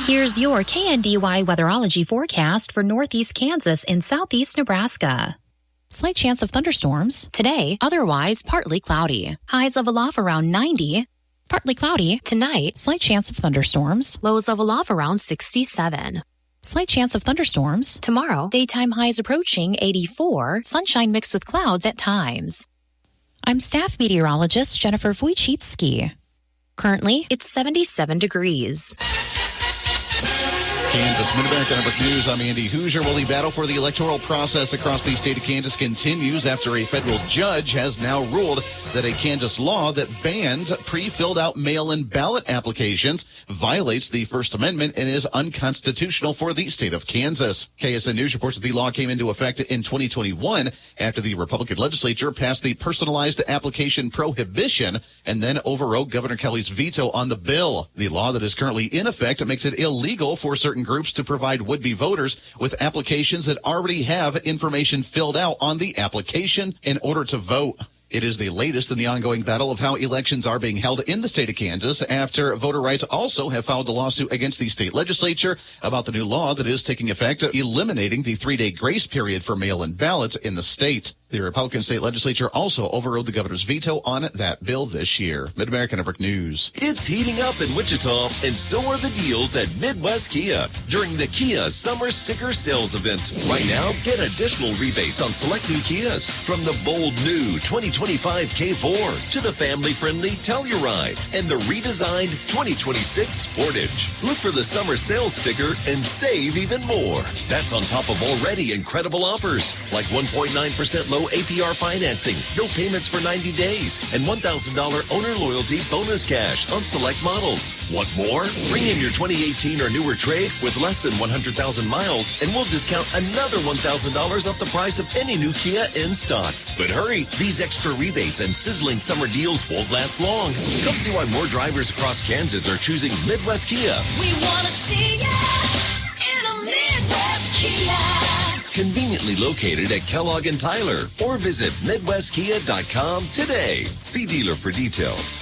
Here's your KNDY weatherology forecast for northeast Kansas and southeast Nebraska. Slight chance of thunderstorms. Today, otherwise partly cloudy. Highs level off around 90. Partly cloudy. Tonight, slight chance of thunderstorms. Lows level off around 67. Slight chance of thunderstorms. Tomorrow, daytime highs approaching 84. Sunshine mixed with clouds at times. I'm staff meteorologist Jennifer Wojcicki. Currently, it's 77 degrees. Kansas Mid-America Network News. I'm Andy Hoosier. Well, the battle for the electoral process across the state of Kansas continues after a federal judge has now ruled that a Kansas law that bans pre-filled out mail-in ballot applications violates the First Amendment and is unconstitutional for the state of Kansas. KSN News reports that the law came into effect in 2021 after the Republican legislature passed the personalized application prohibition and then overrode Governor Kelly's veto on the bill. The law that is currently in effect makes it illegal for certain groups to provide would-be voters with applications that already have information filled out on the application in order to vote. It is the latest in the ongoing battle of how elections are being held in the state of Kansas after voter rights also have filed a lawsuit against the state legislature about the new law that is taking effect, eliminating the 3-day grace period for mail-in ballots in the state. The Republican state legislature also overrode the governor's veto on that bill this year. Mid-America Network News. It's heating up in Wichita, and so are the deals at Midwest Kia during the Kia Summer Sticker Sales Event. Right now, get additional rebates on select new Kias, from the bold new 2025 K4 to the family-friendly Telluride and the redesigned 2026 Sportage. Look for the summer sales sticker and save even more. That's on top of already incredible offers, like 1.9% low APR financing, no payments for 90 days, and $1,000 owner loyalty bonus cash on select models. Want more? Bring in your 2018 or newer trade with less than 100,000 miles, and we'll discount another $1,000 off the price of any new Kia in stock. But hurry, these extra rebates and sizzling summer deals won't last long. Come see why more drivers across Kansas are choosing Midwest Kia. We want to see ya in a Midwest Kia. Conveniently located at Kellogg and Tyler, or visit MidwestKia.com today. See dealer for details.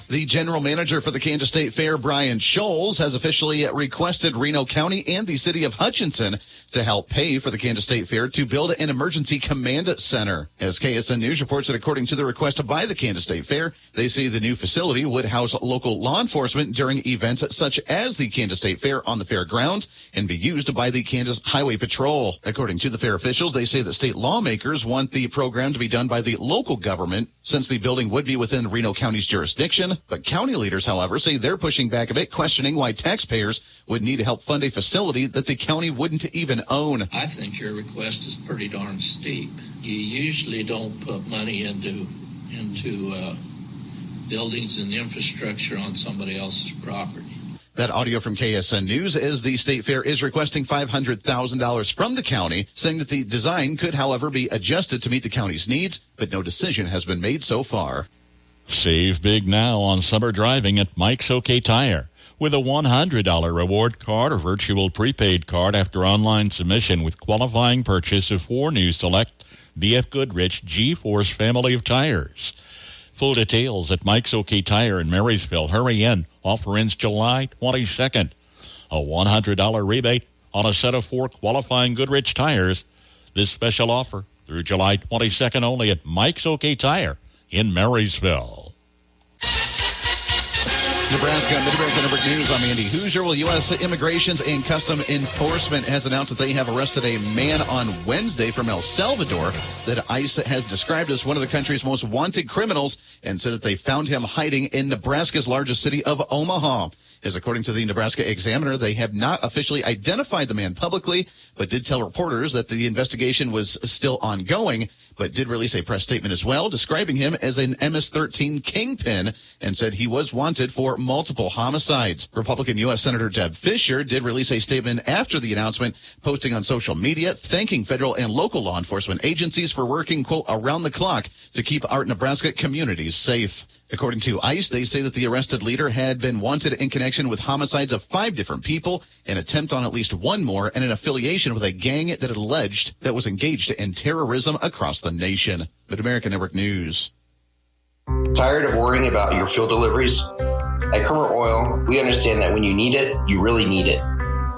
The general manager for the Kansas State Fair, Brian Scholes, has officially requested Reno County and the city of Hutchinson to help pay for the Kansas State Fair to build an emergency command center. As KSN News reports that according to the request by the Kansas State Fair, they say the new facility would house local law enforcement during events such as the Kansas State Fair on the fairgrounds and be used by the Kansas Highway Patrol. According to the fair officials, they say that state lawmakers want the program to be done by the local government since the building would be within Reno County's jurisdiction. But county leaders, however, say they're pushing back a bit, questioning why taxpayers would need to help fund a facility that the county wouldn't even own. I think your request is pretty darn steep. You usually don't put money into buildings and infrastructure on somebody else's property. That audio from KSN News is the State Fair is requesting $500,000 from the county, saying that the design could, however, be adjusted to meet the county's needs, but no decision has been made so far. Save big now on summer driving at Mike's OK Tire with a $100 reward card or virtual prepaid card after online submission with qualifying purchase of 4 new select BF Goodrich G-Force family of tires. Full details at Mike's OK Tire in Marysville. Hurry in. Offer ends July 22nd. A $100 rebate on a set of 4 qualifying Goodrich tires. This special offer through July 22nd only at Mike's OK Tire in Marysville. Nebraska Mid-America Network News. I'm Andy Hoosier. Well, U.S. Immigrations and Custom Enforcement has announced that they have arrested a man on Wednesday from El Salvador that ICE has described as one of the country's most wanted criminals and said that they found him hiding in Nebraska's largest city of Omaha. As according to the Nebraska Examiner, they have not officially identified the man publicly, but did tell reporters that the investigation was still ongoing, but did release a press statement as well, describing him as an MS-13 kingpin and said he was wanted for multiple homicides. Republican U.S. Senator Deb Fischer did release a statement after the announcement, posting on social media, thanking federal and local law enforcement agencies for working, quote, around the clock to keep our Nebraska communities safe. According to ICE, they say that the arrested leader had been wanted in connection with homicides of 5 different people, an attempt on at least 1 more, and an affiliation with a gang that had alleged that was engaged in terrorism across the nation. Mid-America Network News. Tired of worrying about your fuel deliveries? At Kermer Oil, we understand that when you need it, you really need it.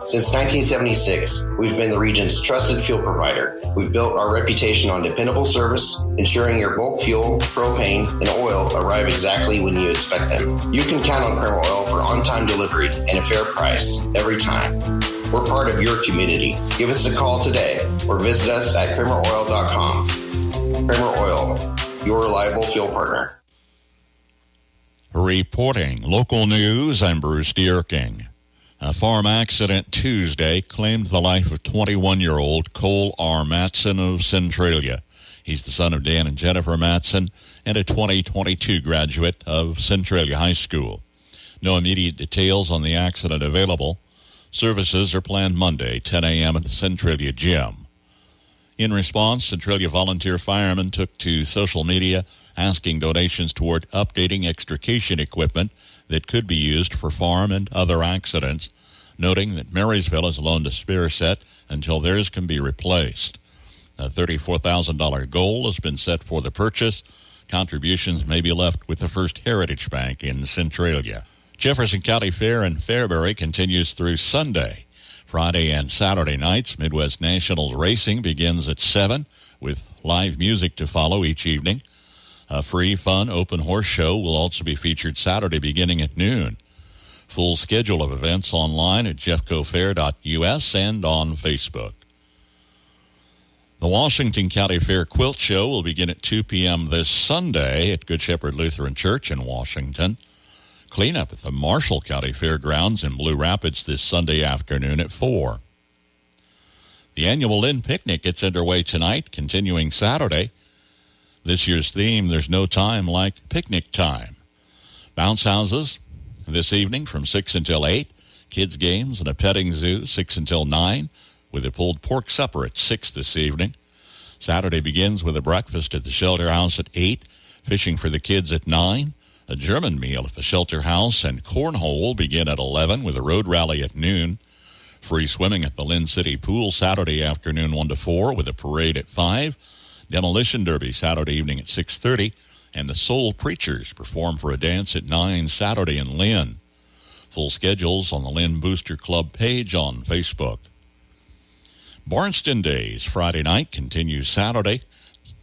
Since 1976, we've been the region's trusted fuel provider. We've built our reputation on dependable service, ensuring your bulk fuel, propane, and oil arrive exactly when you expect them. You can count on Kermer Oil for on-time delivery and a fair price every time. We're part of your community. Give us a call today or visit us at KermerOil.com. Kermer Oil, your reliable fuel partner. Reporting local news, I'm Bruce Dierking. A farm accident Tuesday claimed the life of 21-year-old Cole R. Matson of Centralia. He's the son of Dan and Jennifer Matson and a 2022 graduate of Centralia High School. No immediate details on the accident available. Services are planned Monday, 10 a.m. at the Centralia Gym. In response, Centralia volunteer firemen took to social media asking donations toward updating extrication equipment that could be used for farm and other accidents, noting that Marysville has loaned a spare set until theirs can be replaced. A $34,000 goal has been set for the purchase. Contributions may be left with the First Heritage Bank in Centralia. Jefferson County Fair in Fairbury continues through Sunday. Friday and Saturday nights, Midwest Nationals racing begins at 7 with live music to follow each evening. A free, fun, open horse show will also be featured Saturday beginning at noon. Full schedule of events online at jeffcofair.us and on Facebook. The Washington County Fair Quilt Show will begin at 2 p.m. this Sunday at Good Shepherd Lutheran Church in Washington. Cleanup at the Marshall County Fairgrounds in Blue Rapids this Sunday afternoon at 4. The annual Lynn Picnic gets underway tonight, continuing Saturday. This year's theme, there's no time like picnic time. Bounce houses this evening from 6 until 8. Kids games and a petting zoo 6 until 9 with a pulled pork supper at 6 this evening. Saturday begins with a breakfast at the shelter house at 8. Fishing for the kids at 9. A German meal at the shelter house and cornhole begin at 11 with a road rally at noon. Free swimming at the Lynn City Pool Saturday afternoon 1 to 4 with a parade at 5. Demolition Derby Saturday evening at 6:30, and the Soul Preachers perform for a dance at 9 Saturday in Lynn. Full schedules on the Lynn Booster Club page on Facebook. Barnston Days Friday night continues Saturday.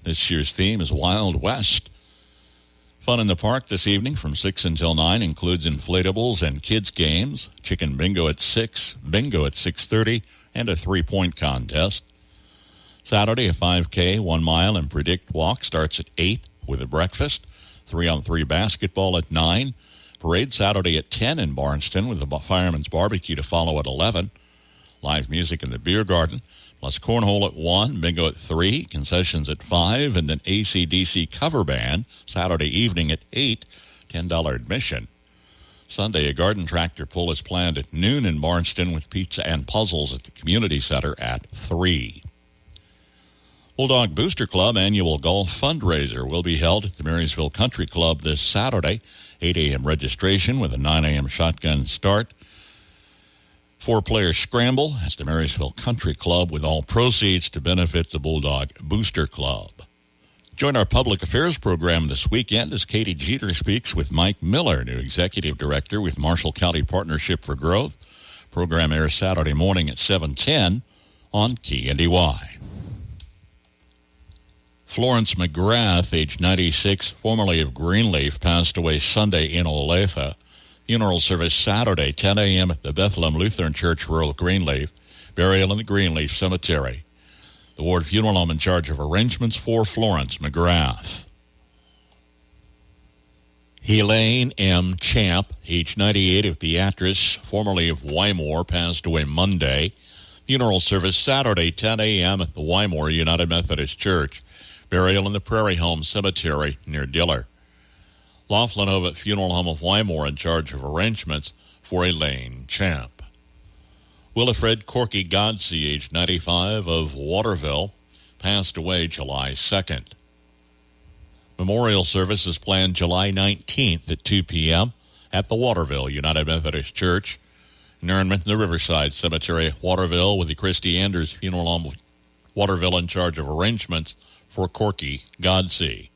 This year's theme is Wild West. Fun in the park this evening from 6 until 9 includes inflatables and kids games, chicken bingo at 6, bingo at 6:30, and a 3-point contest. Saturday, a 5K, 1 mile, and predict walk starts at 8 with a breakfast. 3-on-3 basketball at 9. Parade Saturday at 10 in Barnston with the Fireman's Barbecue to follow at 11. Live music in the beer garden, plus cornhole at 1, bingo at 3, concessions at 5, and then AC/DC cover band Saturday evening at 8, $10 admission. Sunday, a garden tractor pull is planned at noon in Barnston with pizza and puzzles at the community center at 3. Bulldog Booster Club annual golf fundraiser will be held at the Marysville Country Club this Saturday. 8 a.m. registration with a 9 a.m. shotgun start. 4-player scramble at the Marysville Country Club with all proceeds to benefit the Bulldog Booster Club. Join our public affairs program this weekend as Katie Jeter speaks with Mike Miller, new executive director with Marshall County Partnership for Growth. Program airs Saturday morning at 7:10 on KNDY. Florence McGrath, age 96, formerly of Greenleaf, passed away Sunday in Olathe. Funeral service Saturday, 10 a.m. at the Bethlehem Lutheran Church, rural Greenleaf. Burial in the Greenleaf Cemetery. The ward funeral home in charge of arrangements for Florence McGrath. Helene M. Champ, age 98, of Beatrice, formerly of Wymore, passed away Monday. Funeral service Saturday, 10 a.m. at the Wymore United Methodist Church. Burial in the Prairie Home Cemetery near Diller. Laughlin Ovitt Funeral Home of Wymore in charge of arrangements for Elaine Champ. Willifred Corky Godsey, age 95, of Waterville, passed away July 2nd. Memorial service is planned July 19th at 2 p.m. at the Waterville United Methodist Church. Internment in the Riverside Cemetery, Waterville, with the Christy Anders Funeral Home of Waterville in charge of arrangements for Corky Godsey.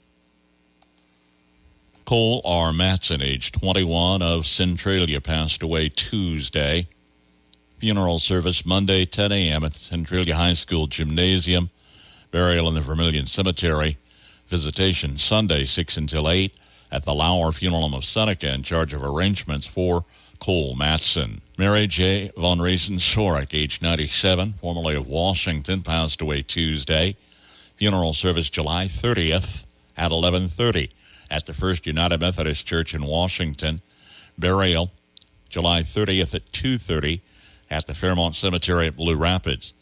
Cole R. Matson, age 21, of Centralia, passed away Tuesday. Funeral service Monday, 10 a.m. at the Centralia High School Gymnasium. Burial in the Vermilion Cemetery. Visitation Sunday, 6 until 8, at the Lauer Funeral Home of Seneca, in charge of arrangements for Cole Matson. Mary J. von Riesen-Sorek, age 97, formerly of Washington, passed away Tuesday. Funeral service July 30th at 11:30 at the First United Methodist Church in Washington. Burial July 30th at 2:30 at the Fairmont Cemetery at Blue Rapids.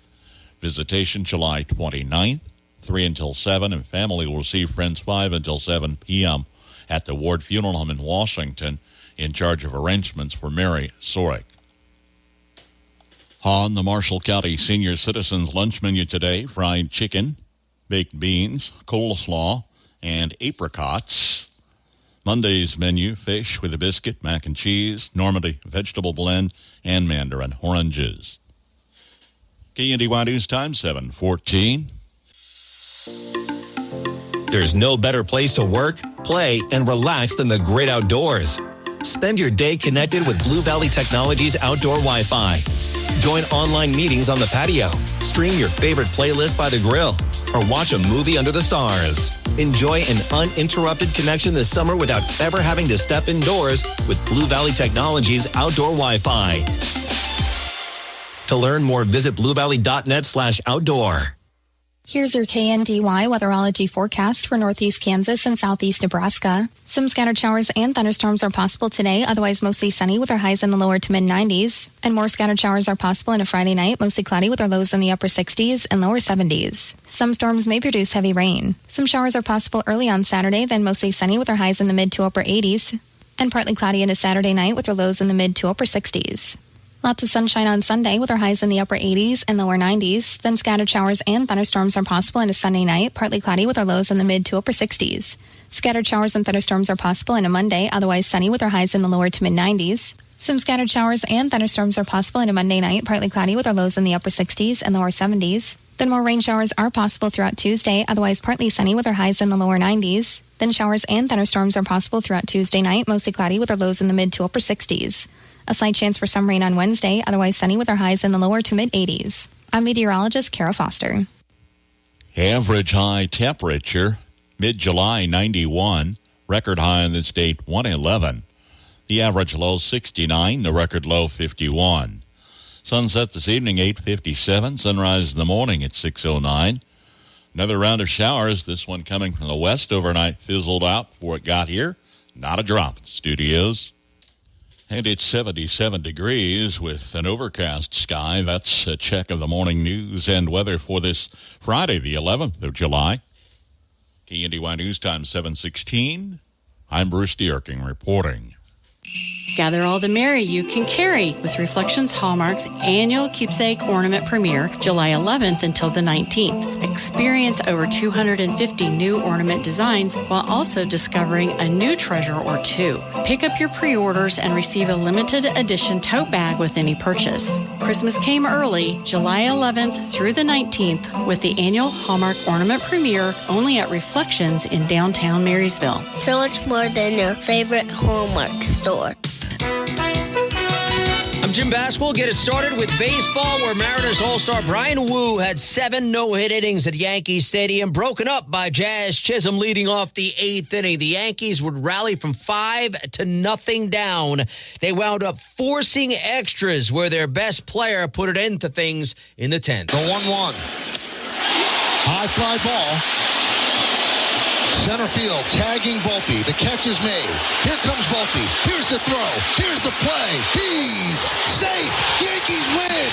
Visitation July 29th, 3 until 7, and family will receive friends 5 until 7 p.m. at the Ward Funeral Home in Washington, in charge of arrangements for Mary Sorek. On the Marshall County Senior Citizens Lunch Menu today, fried chicken, baked beans, coleslaw, and apricots. Monday's menu, fish with a biscuit, mac and cheese, Normandy vegetable blend, and mandarin oranges. KNDY News Time, 7:14. There's no better place to work, play, and relax than the great outdoors. Spend your day connected with Blue Valley Technologies Outdoor Wi-Fi. Join online meetings on the patio, stream your favorite playlist by the grill, or watch a movie under the stars. Enjoy an uninterrupted connection this summer without ever having to step indoors with Blue Valley Technologies Outdoor Wi-Fi. To learn more, visit bluevalley.net/outdoor. Here's your KNDY weatherology forecast for northeast Kansas and southeast Nebraska. Some scattered showers and thunderstorms are possible today, otherwise mostly sunny with our highs in the lower to mid-90s. And more scattered showers are possible in a Friday night, mostly cloudy with our lows in the upper 60s and lower 70s. Some storms may produce heavy rain. Some showers are possible early on Saturday, then mostly sunny with our highs in the mid to upper 80s. And partly cloudy into Saturday night with our lows in the mid to upper 60s. Lots of sunshine on Sunday with our highs in the upper 80s and lower 90s. Then scattered showers and thunderstorms are possible into Sunday night, partly cloudy with our lows in the mid to upper 60s. Scattered showers and thunderstorms are possible into Monday, otherwise sunny with our highs in the lower to mid 90s. Some scattered showers and thunderstorms are possible into Monday night, partly cloudy with our lows in the upper 60s and lower 70s. Then more rain showers are possible throughout Tuesday, otherwise partly sunny with our highs in the lower 90s. Then showers and thunderstorms are possible throughout Tuesday night, mostly cloudy with our lows in the mid to upper 60s. A slight chance for some rain on Wednesday, otherwise sunny with our highs in the lower to mid-80s. I'm meteorologist Kara Foster. Average high temperature, mid-July 91, record high in the state 111. The average low 69, the record low 51. Sunset this evening 8:57, sunrise in the morning at 6:09. Another round of showers, this one coming from the west overnight, fizzled out before it got here. Not a drop in the studios. And it's 77 degrees with an overcast sky. That's a check of the morning news and weather for this Friday, the 11th of July. KNDY News Time 7:16. I'm Bruce Dierking reporting. Gather all the merry you can carry with Reflections Hallmark's annual keepsake ornament premiere, July 11th until the 19th. Experience over 250 new ornament designs while also discovering a new treasure or two. Pick up your pre-orders and receive a limited edition tote bag with any purchase. Christmas came early, July 11th through the 19th, with the annual Hallmark ornament premiere only at Reflections in downtown Marysville. So much more than your favorite Hallmark store. I'm Jim Bass. Get it started with baseball, where Mariners All-Star Brian Wu had 7 no-hit innings at Yankee Stadium, broken up by Jazz Chisholm leading off the 8th inning. The Yankees would rally from 5-0 down. They wound up forcing extras, where their best player put an end to things in the 10th. The 1-1. High fly ball. Center field, tagging Volpe. The catch is made. Here comes Volpe. Here's the throw. Here's the play. He's safe. Yankees win.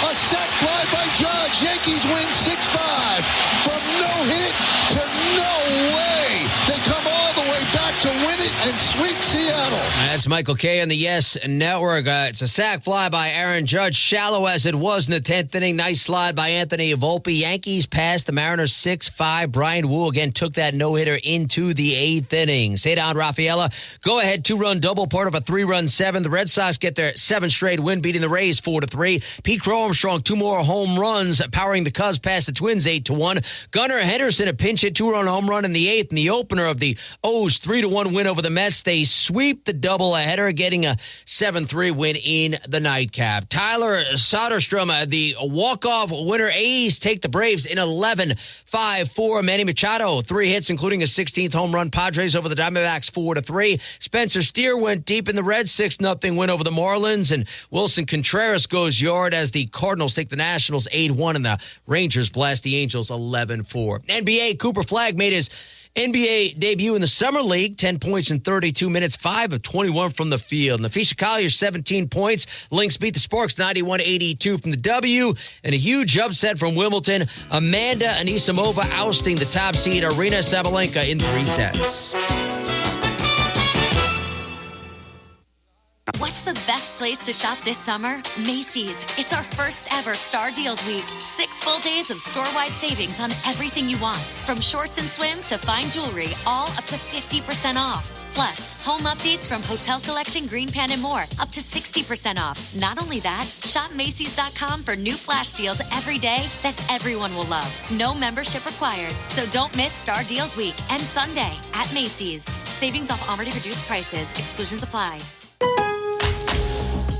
A sac fly by Judge. Yankees win 6-5. From no hit to no way. They come all the way back to win it and sweep Seattle. That's It's Michael Kay on the Yes Network. It's a sac fly by Aaron Judge. Shallow as it was in the 10th inning. Nice slide by Anthony Volpe. Yankees passed the Mariners 6-5. Brian Wu again took that no-hitter into the 8th inning. Cedar Rafaela, go-ahead 2-run double, part of a 3-run 7. The Red Sox get their 7th straight win, beating the Rays 4-3. Pete Crow Armstrong, 2 more home runs, powering the Cubs past the Twins 8-1. Gunnar Henderson, a pinch hit 2-run home run in the 8th. In the opener of the O's 3-1 win over the Mets, they sweep the doubleheader, getting a 7-3 win in the nightcap. Tyler Soderstrom, the walk-off winner. A's take the Braves in 11-5-4. Manny Machado, 3 hits, including a 16th home run. Padres over the Diamondbacks 4-3. Spencer Steer went deep in the Reds, 6-0 win over the Marlins. And Wilson Contreras goes yard as the Cardinals take the Nationals 8-1, and the Rangers blast the Angels 11-4. NBA, Cooper Flagg made his NBA debut in the Summer League, 10 points in 32 minutes, 5 of 21 from the field. Nafisha Collier, 17 points. Lynx beat the Sparks 91-82 from the W. And a huge upset from Wimbledon. Amanda Anisimova ousting the top seed Arina Sabalenka in 3 sets. What's the best place to shop this summer? Macy's. It's our first ever Star Deals Week. 6 full days of store-wide savings on everything you want. From shorts and swim to fine jewelry, all up to 50% off. Plus, home updates from Hotel Collection, Green Pan, and more, up to 60% off. Not only that, shop Macy's.com for new flash deals every day that everyone will love. No membership required. So don't miss Star Deals Week and Sunday at Macy's. Savings off already reduced prices. Exclusions apply.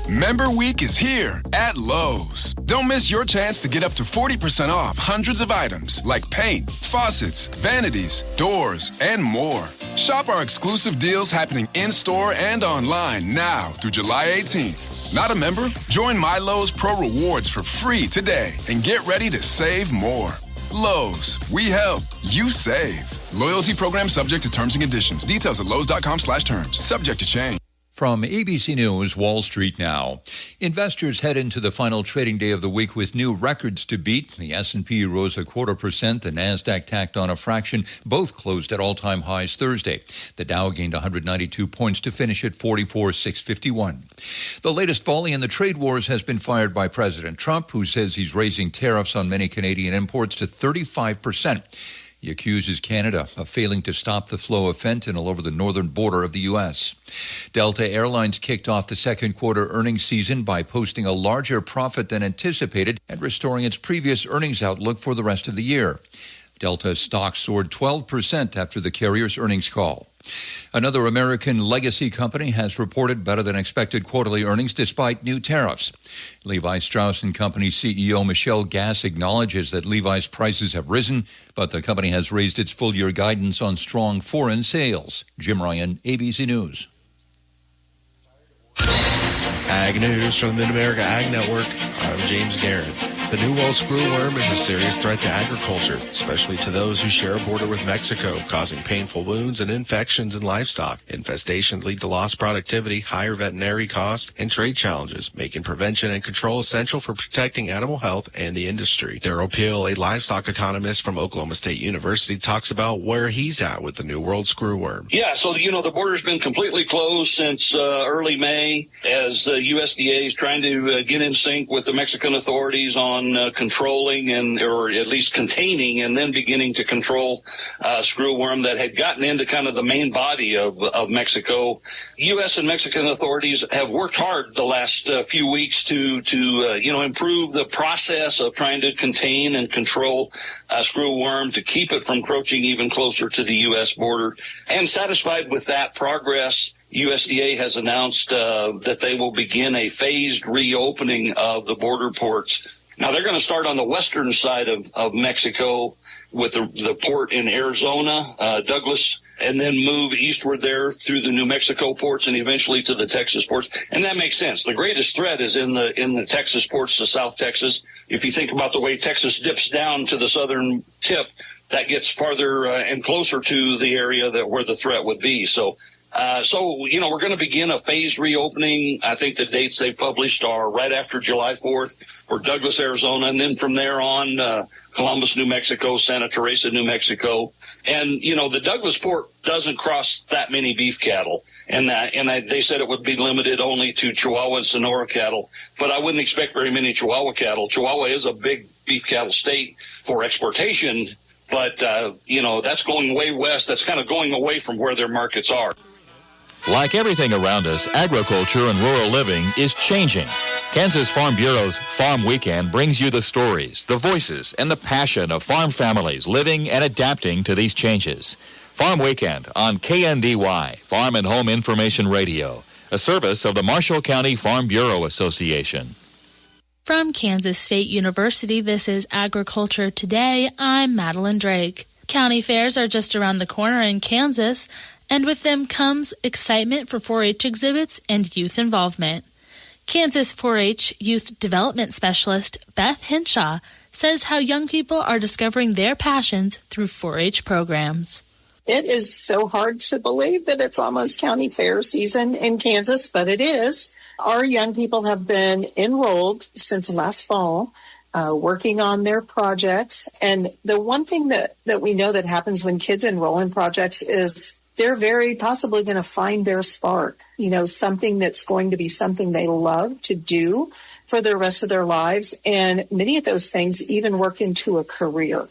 Member Week is here at Lowe's. Don't miss your chance to get up to 40% off hundreds of items like paint, faucets, vanities, doors, and more. Shop our exclusive deals happening in-store and online now through July 18th. Not a member? Join My Lowe's Pro Rewards for free today and get ready to save more. Lowe's, we help, you save. Loyalty program subject to terms and conditions. Details at lowes.com/terms. Subject to change. From ABC News, Wall Street now. Investors head into the final trading day of the week with new records to beat. The S&P rose 0.25%. The Nasdaq tacked on a fraction. Both closed at all-time highs Thursday. The Dow gained 192 points to finish at 44,651. The latest volley in the trade wars has been fired by President Trump, who says he's raising tariffs on many Canadian imports to 35%. He accuses Canada of failing to stop the flow of fentanyl over the northern border of the U.S. Delta Airlines kicked off the second quarter earnings season by posting a larger profit than anticipated and restoring its previous earnings outlook for the rest of the year. Delta's stock soared 12% after the carrier's earnings call. Another American legacy company has reported better than expected quarterly earnings despite new tariffs. Levi Strauss & Company CEO Michelle Gass acknowledges that Levi's prices have risen, but the company has raised its full-year guidance on strong foreign sales. Jim Ryan, ABC News. Ag News from the Mid-America Ag Network. I'm James Garrett. The New World screwworm is a serious threat to agriculture, especially to those who share a border with Mexico, causing painful wounds and infections in livestock. Infestations lead to lost productivity, higher veterinary costs, and trade challenges, making prevention and control essential for protecting animal health and the industry. Daryl Peel, a livestock economist from Oklahoma State University, talks about where he's at with the New World screwworm. Yeah, so, the border's been completely closed since early May as USDA is trying to get in sync with the Mexican authorities on controlling or at least containing and then beginning to control screwworm that had gotten into kind of the main body of Mexico. U.S. and Mexican authorities have worked hard the last few weeks to improve the process of trying to contain and control screwworm to keep it from encroaching even closer to the U.S. border. And satisfied with that progress, USDA has announced that they will begin a phased reopening of the border ports. Now, they're going to start on the western side of Mexico with the port in Arizona, Douglas, and then move eastward there through the New Mexico ports and eventually to the Texas ports. And that makes sense. The greatest threat is in the Texas ports to South Texas. If you think about the way Texas dips down to the southern tip, that gets farther and closer to the area where the threat would be. So So, we're going to begin a phased reopening. I think the dates they've published are right after July 4th for Douglas, Arizona, and then from there on, Columbus, New Mexico, Santa Teresa, New Mexico. And, the Douglas port doesn't cross that many beef cattle. And they said it would be limited only to Chihuahua and Sonora cattle. But I wouldn't expect very many Chihuahua cattle. Chihuahua is a big beef cattle state for exportation. But, that's going way west. That's kind of going away from where their markets are. Like everything around us, agriculture and rural living is changing. Kansas Farm Bureau's Farm Weekend brings you the stories, the voices, and the passion of farm families living and adapting to these changes. Farm Weekend on KNDY, Farm and Home Information Radio, a service of the Marshall County Farm Bureau Association. From Kansas State University, this is Agriculture Today. I'm Madeline Drake. County fairs are just around the corner in Kansas, and with them comes excitement for 4-H exhibits and youth involvement. Kansas 4-H Youth Development Specialist Beth Henshaw says how young people are discovering their passions through 4-H programs. It is so hard to believe that it's almost county fair season in Kansas, but it is. Our young people have been enrolled since last fall, working on their projects. And the one thing that we know that happens when kids enroll in projects is they're very possibly going to find their spark, something that's going to be something they love to do for the rest of their lives. And many of those things even work into a career.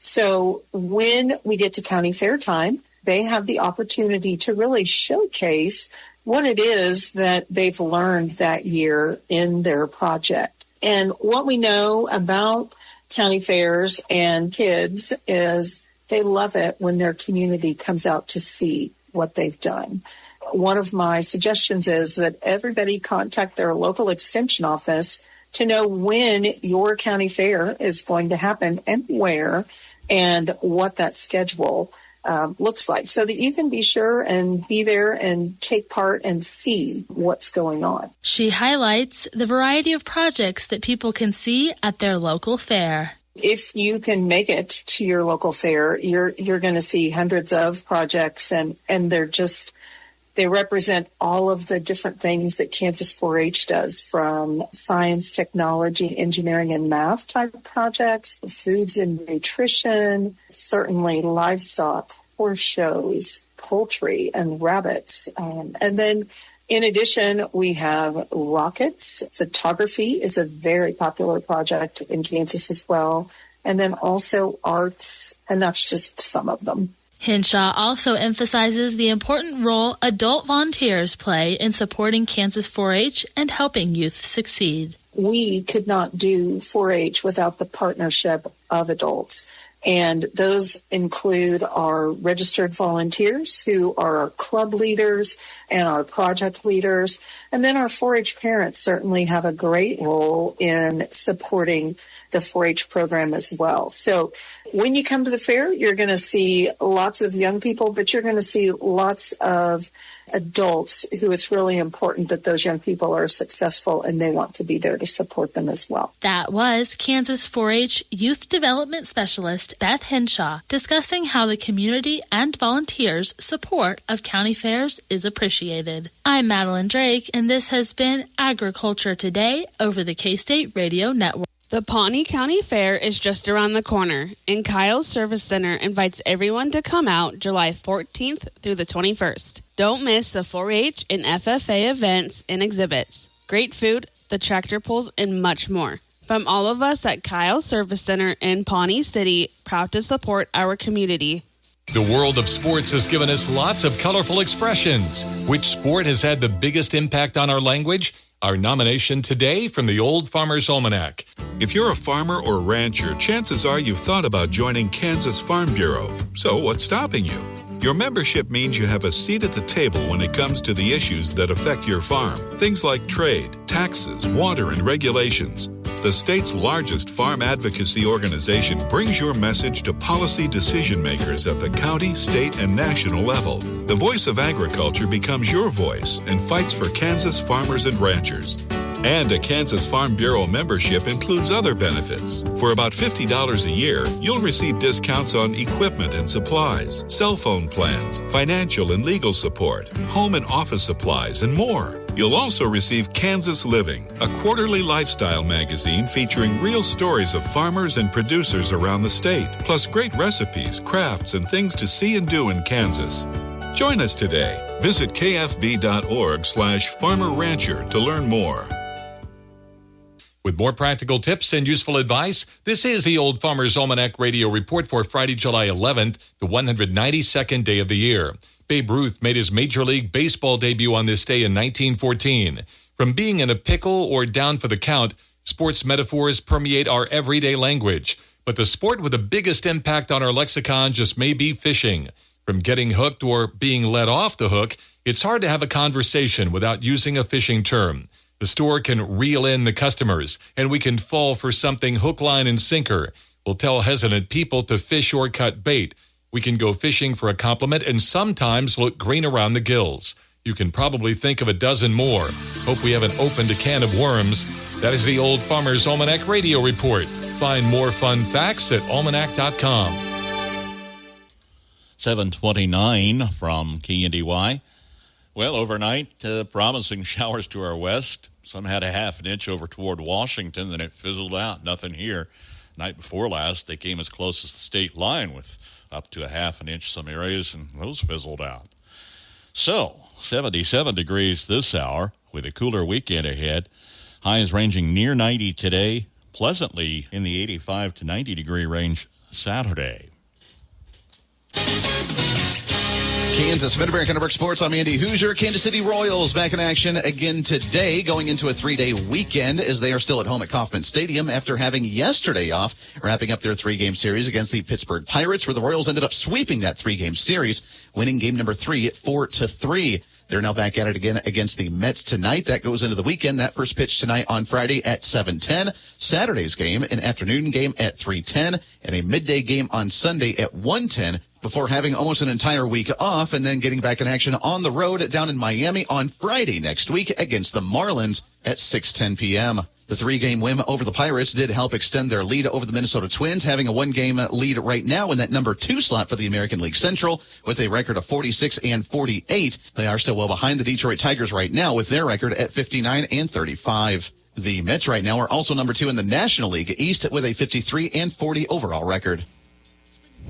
So when we get to county fair time, they have the opportunity to really showcase what it is that they've learned that year in their project. And what we know about county fairs and kids is they love it when their community comes out to see what they've done. One of my suggestions is that everybody contact their local extension office to know when your county fair is going to happen and where and what that schedule looks like, so that you can be sure and be there and take part and see what's going on. She highlights the variety of projects that people can see at their local fair. If you can make it to your local fair, you're going to see hundreds of projects, and they represent all of the different things that Kansas 4-H does, from science, technology, engineering, and math type of projects, foods and nutrition, certainly livestock, horse shows, poultry, and rabbits. And then in addition, we have rockets. Photography is a very popular project in Kansas as well. And then also arts, and that's just some of them. Henshaw also emphasizes the important role adult volunteers play in supporting Kansas 4-H and helping youth succeed. We could not do 4-H without the partnership of adults. And those include our registered volunteers, who are our club leaders and our project leaders. And then our 4-H parents certainly have a great role in supporting the 4-H program as well. So when you come to the fair, you're going to see lots of young people, but you're going to see lots of adults who it's really important that those young people are successful and they want to be there to support them as well. That was Kansas 4-H Youth Development Specialist Beth Henshaw discussing how the community and volunteers' support of county fairs is appreciated. I'm Madeline Drake, and this has been Agriculture Today over the K-State Radio Network. The Pawnee County Fair is just around the corner, and Kyle's Service Center invites everyone to come out July 14th through the 21st. Don't miss the 4-H and FFA events and exhibits, great food, the tractor pulls, and much more. From all of us at Kyle's Service Center in Pawnee City, proud to support our community. The world of sports has given us lots of colorful expressions. Which sport has had the biggest impact on our language? Our nomination today from the Old Farmer's Almanac. If you're a farmer or rancher, chances are you've thought about joining Kansas Farm Bureau. So what's stopping you? Your membership means you have a seat at the table when it comes to the issues that affect your farm. Things like trade, taxes, water, and regulations. The state's largest farm advocacy organization brings your message to policy decision makers at the county, state, and national level. The voice of agriculture becomes your voice and fights for Kansas farmers and ranchers. And a Kansas Farm Bureau membership includes other benefits. For about $50 a year, you'll receive discounts on equipment and supplies, cell phone plans, financial and legal support, home and office supplies, and more. You'll also receive Kansas Living, a quarterly lifestyle magazine featuring real stories of farmers and producers around the state, plus great recipes, crafts, and things to see and do in Kansas. Join us today. Visit kfb.org/Farmer Rancher to learn more. With more practical tips and useful advice, this is the Old Farmer's Almanac Radio Report for Friday, July 11th, the 192nd day of the year. Babe Ruth made his Major League Baseball debut on this day in 1914. From being in a pickle or down for the count, sports metaphors permeate our everyday language. But the sport with the biggest impact on our lexicon just may be fishing. From getting hooked or being let off the hook, it's hard to have a conversation without using a fishing term. The store can reel in the customers, and we can fall for something hook, line, and sinker. We'll tell hesitant people to fish or cut bait. We can go fishing for a compliment and sometimes look green around the gills. You can probably think of a dozen more. Hope we haven't opened a can of worms. That is the Old Farmer's Almanac Radio Report. Find more fun facts at almanac.com. 7:29 from KNDY. Well, overnight, promising showers to our west. Some had a half an inch over toward Washington, then it fizzled out. Nothing here. Night before last, they came as close as the state line with up to a half an inch some areas, and those fizzled out. So, 77 degrees this hour with a cooler weekend ahead. Highs ranging near 90 today, pleasantly in the 85 to 90 degree range Saturday. Kansas Mid-America Network Sports. I'm Andy Hoosier. Kansas City Royals back in action again today, going into a 3-day weekend as they are still at home at Kauffman Stadium after having yesterday off, wrapping up their 3-game series against the Pittsburgh Pirates, where the Royals ended up sweeping that 3-game series, winning game number 3 at 4-3. They're now back at it again against the Mets tonight. That goes into the weekend. That first pitch tonight on Friday at 7:10. Saturday's game, an afternoon game at 3:10, and a midday game on Sunday at 1:10. Before having almost an entire week off and then getting back in action on the road down in Miami on Friday next week against the Marlins at 6:10 p.m. The 3-game win over the Pirates did help extend their lead over the Minnesota Twins, having a 1-game lead right now in that number 2 slot for the American League Central with a record of 46-48. They are still well behind the Detroit Tigers right now with their record at 59-35. The Mets right now are also number 2 in the National League East with a 53-40 overall record.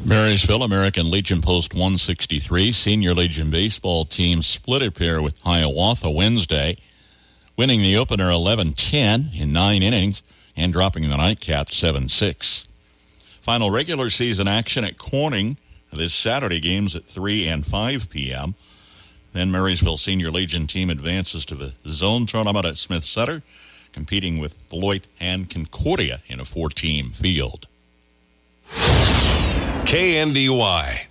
Marysville American Legion Post 163 Senior Legion baseball team split a pair with Hiawatha Wednesday, winning the opener 11-10 in 9 innings and dropping the nightcap 7-6. Final regular season action at Corning this Saturday, games at 3 and 5 p.m. Then Marysville Senior Legion team advances to the zone tournament at Smith Center, competing with Beloit and Concordia in a 4-team field. KNDY.